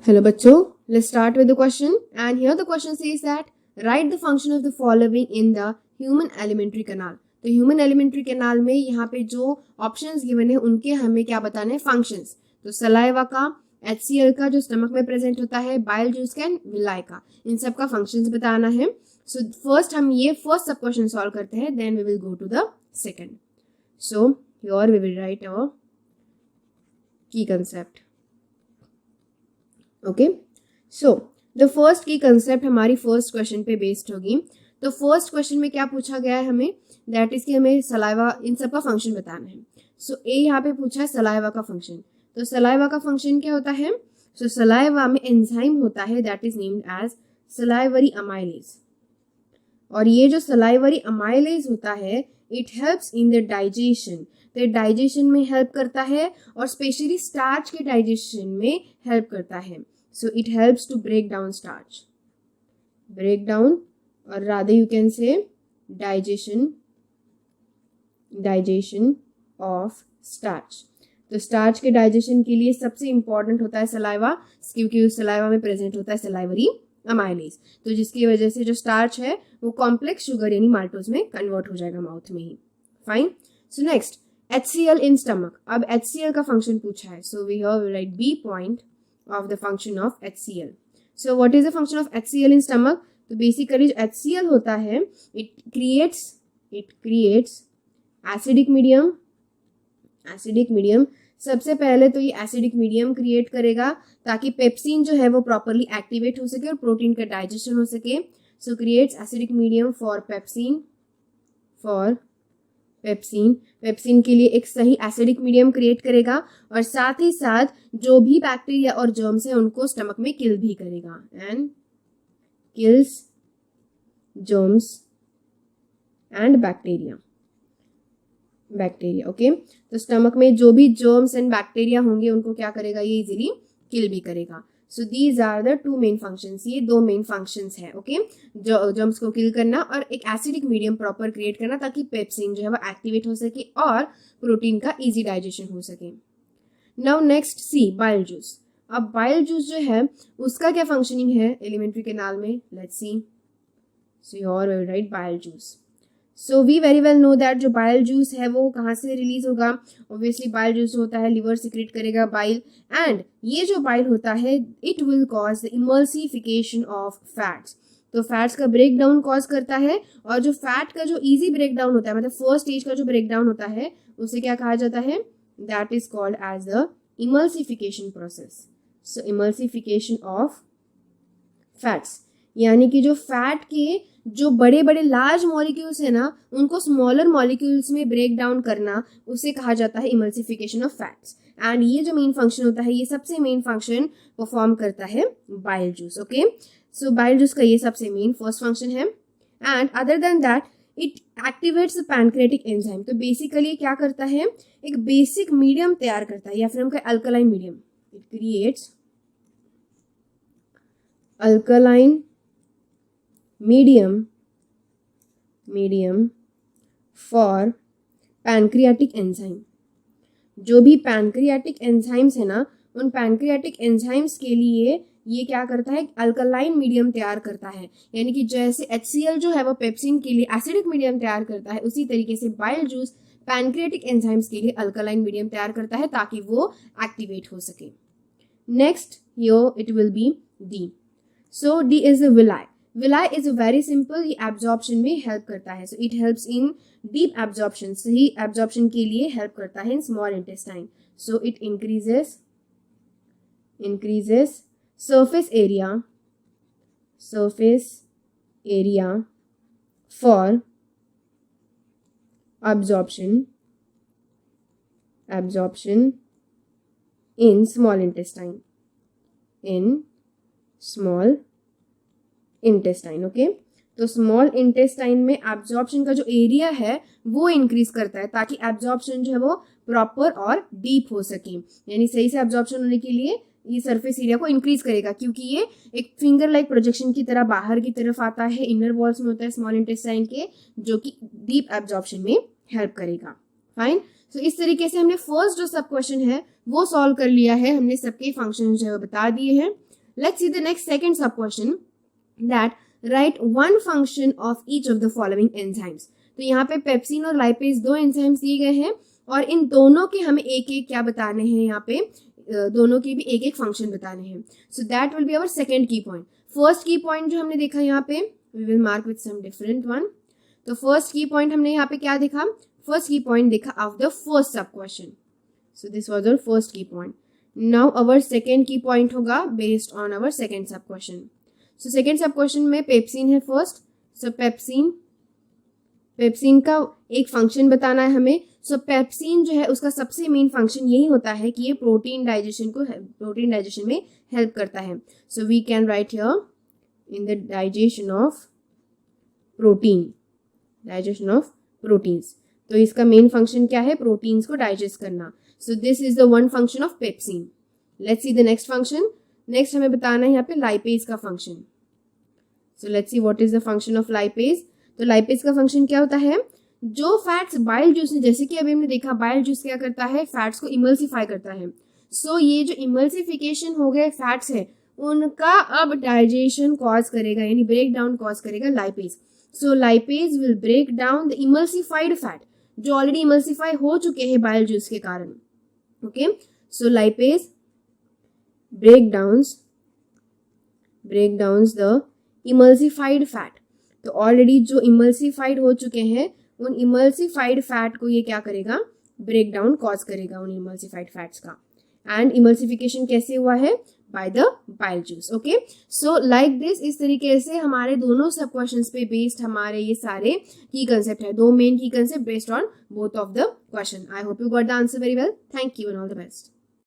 Hello बच्चों, let's start with the question. And here the question says that write the function of the following in the human alimentary canal. तो human elementary canal में यहाँ पे जो options given है उनके हमें क्या बताना है, फंक्शंस. तो सलाइवा का, HCl का जो स्टमक में प्रेजेंट होता है, बाइल जूस का एंड विलाई का, इन सब का फंक्शंस बताना है. सो फर्स्ट हम ये फर्स्ट सब क्वेश्चन सॉल्व करते हैं, then we will go to the second. So here we will write our key concept. Okay, so the first key concept हमारी फर्स्ट क्वेश्चन पे बेस्ड होगी. तो फर्स्ट क्वेश्चन में क्या पूछा गया है हमें, दैट इज कि हमें सलाइवा इन सब का फंक्शन बताना है. सो ए यहाँ पे पूछा है सलाइवा का फंक्शन. तो सलाइवा का फंक्शन क्या होता है, सो सलाइवा में एंजाइम होता है that is named as salivary amylase. और ये जो सलाइवरी अमाइलेज होता है it helps in the digestion. तो डाइजेशन में हेल्प करता है और स्पेशली स्टार्च के डाइजेशन में हेल्प करता है. So it helps to break down starch, break down, or rather you can say digestion of starch. तो स्टार्च के डाइजेशन के लिए सबसे इंपॉर्टेंट होता है सलाइवा, क्योंकि उस सलाइवा में प्रेजेंट होता है सलाइवरी अमाइलेज. तो जिसकी वजह से जो स्टार्च है वो कॉम्प्लेक्स शुगर यानी माल्टोज में कन्वर्ट हो जाएगा माउथ में ही. Fine. So next HCl in stomach. अब HCl का फंक्शन पूछा है, so we have write B point of the function of HCl. So what is the function of HCl in stomach? तो basically जो HCl होता है it creates acidic medium. सबसे पहले तो ये एसिडिक मीडियम क्रिएट करेगा ताकि पेप्सिन जो है वो प्रॉपरली एक्टिवेट हो सके और प्रोटीन का डाइजेशन हो सके. So creates acidic medium for pepsin के लिए एक सही एसिडिक मीडियम क्रिएट करेगा और साथ ही साथ जो भी बैक्टीरिया और जर्म्स है उनको स्टमक में किल भी करेगा. And kills germs and bacteria. Okay, तो स्टमक में जो भी जर्म्स एंड बैक्टीरिया होंगे उनको क्या करेगा, ये इजीली किल भी करेगा. So these are the two main functions. ये दो मेन फंक्शंस है. ओके, जर्म्स को किल करना और एक एसिडिक मीडियम प्रॉपर क्रिएट करना ताकि पेप्सिन जो है वो एक्टिवेट हो सके और प्रोटीन का इजी डाइजेशन हो सके. Now next see bile juice. अब बाइल जूस जो है उसका क्या फंक्शनिंग है एलिमेंट्री कैनाल में, let's see. So your will write bile juice. So we very well know that जो बाइल जूस है वो कहाँ से रिलीज होगा, ऑब्वियसली बाइल जूस होता है लिवर सिक्रेट करेगा बाइल. एंड ये जो बाइल होता है it will cause the emulsification of fats. तो फैट्स का ब्रेक डाउन कॉज करता है और जो फैट का जो इजी ब्रेक डाउन होता है, मतलब फर्स्ट स्टेज का जो ब्रेक डाउन होता है उसे क्या कहा जाता है, that is called as the emulsification process. So emulsification of fats यानी कि जो फैट के जो बड़े बड़े लार्ज मॉलिक्यूल्स है ना उनको स्मॉलर मॉलिक्यूल्स में ब्रेक डाउन करना उसे कहा जाता है इमल्सिफिकेशन ऑफ फैट्स. एंड ये जो मेन फंक्शन होता है ये सबसे मेन फंक्शन परफॉर्म करता है बाइल जूस. ओके, सो बाइल जूस का ये सबसे मेन फर्स्ट फंक्शन है. And other than that it activates the pancreatic enzyme. तो बेसिकली क्या करता है, एक बेसिक मीडियम तैयार करता है या फिर हम कहें alkaline medium. It creates alkaline medium for pancreatic enzyme. जो भी पैनक्रियाटिक एंजाइम्स है ना उन पैनक्रियाटिक एंजाइम्स के लिए ये क्या करता है, अल्कलाइन मीडियम तैयार करता है. यानी कि जैसे HCl जो है वो पेप्सिन के लिए एसिडिक मीडियम तैयार करता है उसी तरीके से बाइल जूस पैनक्रियाटिक एंजाइम्स के लिए अल्कलाइन मीडियम तैयार करता है ताकि वो एक्टिवेट हो सके. Next here it will be D. So D is the villi. Villi is very simple, ये एब्जॉर्प्शन में हेल्प करता है. So it helps in deep absorption, सही एब्जॉर्प्शन के लिए हेल्प करता है in small intestine. So it increases surface area for absorption in small intestine. Okay, तो स्मॉल इंटेस्टाइन में एब्जॉर्प्शन का जो एरिया है वो इंक्रीज करता है ताकि एब्जॉर्प्शन जो है वो प्रॉपर और डीप हो सके. यानी सही से एब्जॉर्प्शन होने के लिए ये सरफेस एरिया को इंक्रीज करेगा क्योंकि ये एक फिंगर लाइक प्रोजेक्शन की तरह बाहर की तरफ आता है, इनर वॉल्स में होता है स्मॉल इंटेस्टाइन के, जो कि डीप एब्जॉर्प्शन में हेल्प करेगा. फाइन. सो इस तरीके से हमने फर्स्ट जो सब क्वेश्चन है वो सॉल्व कर लिया है, हमने सबके फंक्शन जो है वो बता दिए हैं. Let's see the next second sub question, that write one function of each of the following enzymes. तो यहाँ पे पेप्सिन और लाइपेज दो एंजाइम्स दिए गए हैं और इन दोनों के हमें एक एक क्या बताने हैं, यहाँ पे दोनों के भी एक एक फंक्शन बताने हैं. So that will be our second key point. First key point जो हमने देखा यहाँ पे, we will mark with some different one. तो फर्स्ट की पॉइंट हमने यहाँ पे क्या देखा, फर्स्ट की पॉइंट देखा of the first sub question. So this was our first key point. Now our second key point होगा based on our second sub question. So second sub question में pepsin है first. सो pepsin का एक function बताना है हमें. सो pepsin जो है उसका सबसे मेन फंक्शन यही होता है कि ये प्रोटीन डाइजेशन में हेल्प करता है. So we can write here in the digestion of proteins. तो इसका मेन फंक्शन क्या है, प्रोटीन्स को डाइजेस्ट करना. So this is the one function of pepsin. Let's see the next function. Next हमें बताना है यहाँ पे लाइपेज का function. So let's see what is the function of lipase. तो लाइपेज का फंक्शन क्या होता है, जो फैट्स बाइल जूस ने, जैसे कि अभी हमने देखा बाइल जूस क्या करता है, फैट्स को इमल्सिफाई करता है. सो ये जो इमल्सिफिकेशन हो गए फैट्स है उनका अब डाइजेशन कॉज करेगा, यानी ब्रेक डाउन कॉज करेगा lipase. So lipase will break down the emulsified fat जो ऑलरेडी इमल्सिफाई हो चुके हैं बाइल जूस के कारण. Okay, so lipase break downs the emulsified fat. तो ऑलरेडी जो इमल्सिफाइड हो चुके हैं उन इमल्सिफाइड फैट को ये क्या करेगा, ब्रेक डाउन कॉज करेगा उन इमल्सिफाइड फैट्स का. एंड इमल्सिफिकेशन कैसे हुआ है, by the bile juice. Okay, so like this, इस तरीके से हमारे दोनों सब क्वेश्चंस पे बेस्ड हमारे ये सारे की कंसेप्ट है, दो मेन की concept based on both of the question. I hope you got the answer very well. Thank you and all the best.